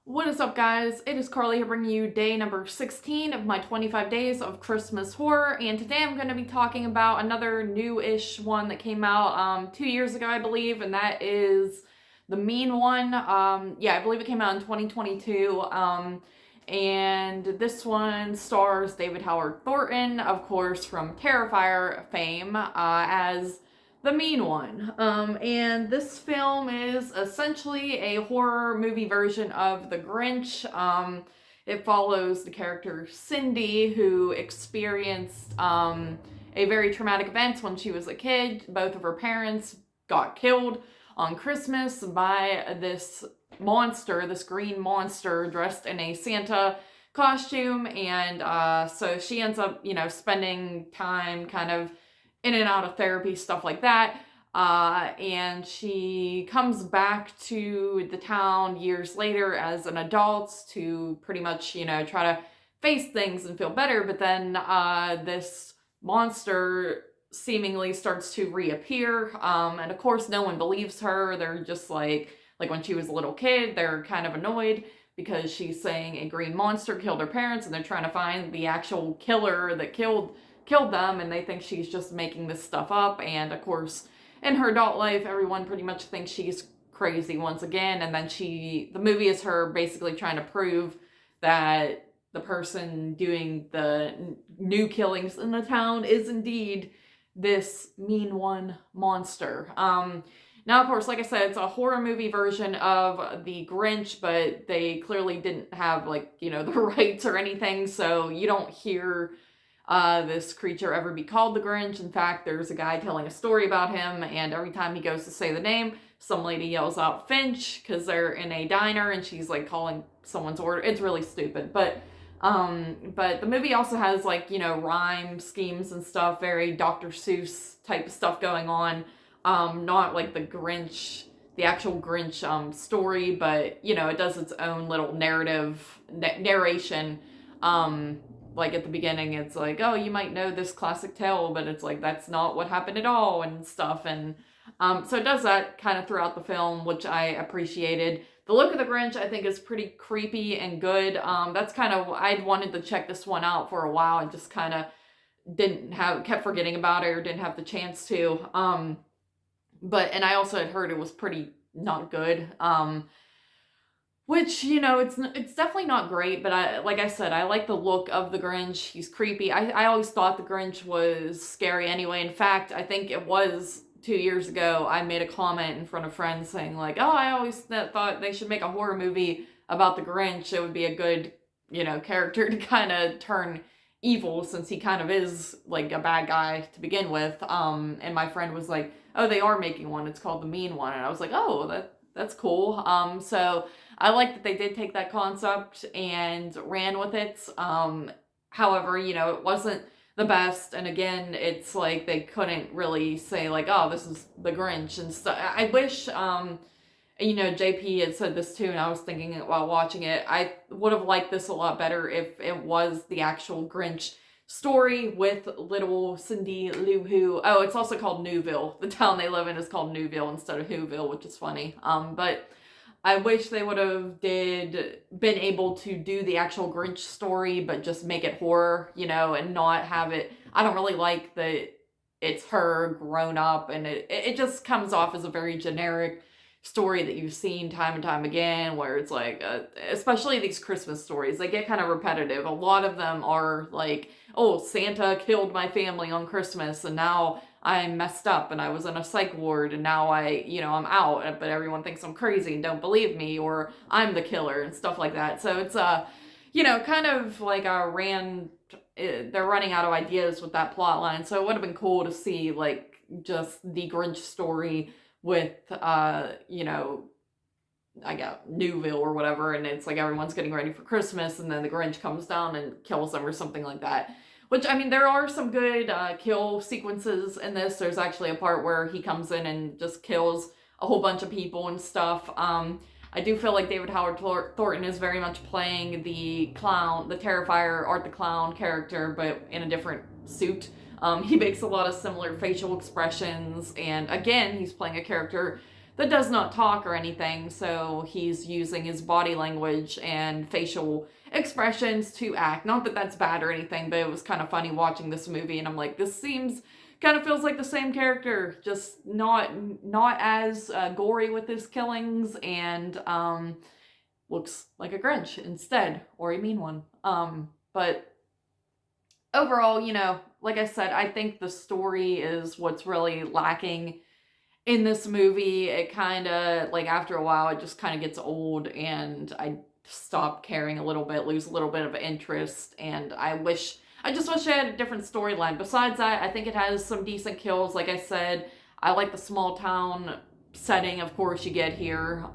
What is up, guys? It is Carly here bringing you day number 16 of my 25 days of Christmas horror, and today I'm going to be talking about another new-ish one that came out 2 years ago, I believe, and that is The Mean One. Yeah, I believe it came out in 2022, and this one stars David Howard Thornton, of course, from Terrifier fame, as the Mean One. And this film is essentially a horror movie version of The Grinch. It follows the character Cindy, who experienced a very traumatic event when she was a kid. Both of her parents got killed on Christmas by this monster, this green monster dressed in a Santa costume. And so she ends up, spending time kind of in and out of therapy, stuff like that. And she comes back to the town years later as an adult to pretty much, try to face things and feel better. But then this monster seemingly starts to reappear. And of course, no one believes her. They're just like when she was a little kid, they're kind of annoyed because she's saying a green monster killed her parents, and they're trying to find the actual killer that killed them, and they think she's just making this stuff up. And of course, in her adult life, everyone pretty much thinks she's crazy once again. And then the movie is her basically trying to prove that the person doing the new killings in the town is indeed this mean one monster. Now, of course, like I said, it's a horror movie version of The Grinch, but they clearly didn't have, the rights or anything, so you don't hear this creature ever be called the Grinch. In fact, there's a guy telling a story about him, and every time he goes to say the name, some lady yells out Finch, because they're in a diner and she's calling someone's order. It's really stupid. But the movie also has rhyme schemes and stuff, very Dr. Seuss type of stuff going on. Not like the Grinch, the actual Grinch story, but it does its own little narration. At the beginning, it's oh, you might know this classic tale, but it's that's not what happened at all and stuff. And so it does that kind of throughout the film, which I appreciated. The look of the Grinch, I think, is pretty creepy and good. That's kind of, I'd wanted to check this one out for a while. I just kind of kept forgetting about it or didn't have the chance to. And I also had heard it was pretty not good. Which, it's definitely not great, but like I said, I like the look of the Grinch. He's creepy. I always thought the Grinch was scary anyway. In fact, I think it was 2 years ago, I made a comment in front of friends saying oh, I always thought they should make a horror movie about the Grinch. It would be a good, character to kind of turn evil, since he kind of is a bad guy to begin with. And my friend was like, oh, they are making one. It's called The Mean One. And I was like, oh, that's cool. So I like that they did take that concept and ran with it. However, it wasn't the best. And again, it's they couldn't really say oh, this is the Grinch and stuff. I wish, JP had said this too, and I was thinking it while watching it. I would have liked this a lot better if it was the actual Grinch story with little Cindy Lou Who. Oh, it's also called Newville. The town they live in is called Newville instead of Whoville, which is funny. But I wish they would have been able to do the actual Grinch story, but just make it horror, and not have it. I don't really like that it's her grown up, and it just comes off as a very generic story that you've seen time and time again, where it's especially these Christmas stories, they get kind of repetitive. A lot of them are oh, Santa killed my family on Christmas, and now I'm messed up, and I was in a psych ward, and now I'm out, but everyone thinks I'm crazy and don't believe me, or I'm the killer and stuff like that. So it's kind of they're running out of ideas with that plot line. So it would have been cool to see just the Grinch story with I got Newville or whatever, and it's everyone's getting ready for Christmas, and then the Grinch comes down and kills them or something like that. Which, I mean, there are some good kill sequences in this. There's actually a part where he comes in and just kills a whole bunch of people and stuff. I do feel like David Howard Thornton is very much playing the clown, the Terrifier Art the Clown character, but in a different suit. He makes a lot of similar facial expressions, and again, he's playing a character that does not talk or anything, so he's using his body language and facial expressions to act. Not that that's bad or anything, but it was kind of funny watching this movie, and I'm like, this seems kind of feels like the same character, just not as gory with his killings, and looks like a Grinch instead, or a mean one. But overall, you know, like I said, I think the story is what's really lacking in this movie. It kind of, like, after a while, it just kind of gets old, and I stop caring a little bit, lose a little bit of interest, and I just wish I had a different storyline. Besides that, I think it has some decent kills. Like I said, I like the small town setting, of course, you get here.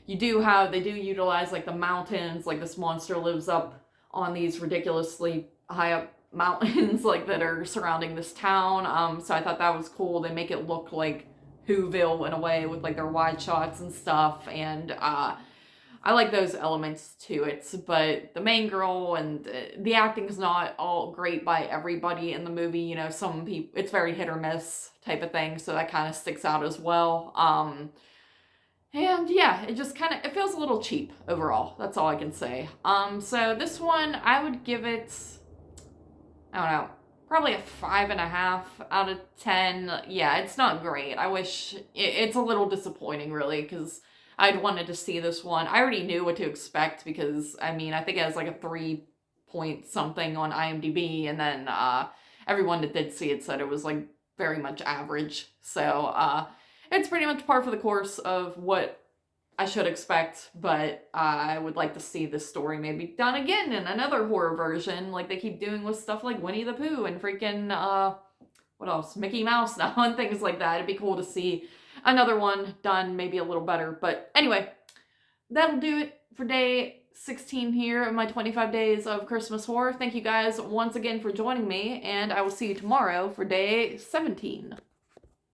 They do utilize, like, the mountains, like, this monster lives up on these ridiculously high up mountains, like, that are surrounding this town. So I thought that was cool. They make it look like Whoville in a way, with, like, their wide shots and stuff, and I like those elements to it. But the main girl, and the acting is not all great by everybody in the movie. You know, some people, it's very hit or miss type of thing, so that kind of sticks out as well. And yeah, it just kind of, it feels a little cheap overall. That's all I can say. So this one, I would give it, I don't know, probably a 5.5 out of 10. Yeah, it's not great. I wish, it's a little disappointing, really, because I'd wanted to see this one. I already knew what to expect, because, I mean, I think it has like a 3 point something on IMDb, and then everyone that did see it said it was, like, very much average. So it's pretty much par for the course of what I should expect, but I would like to see this story maybe done again in another horror version, like they keep doing with stuff like Winnie the Pooh and freaking, what else? Mickey Mouse now, and things like that. It'd be cool to see another one done maybe a little better. But anyway, that'll do it for day 16 here of my 25 days of Christmas horror. Thank you guys once again for joining me, and I will see you tomorrow for day 17.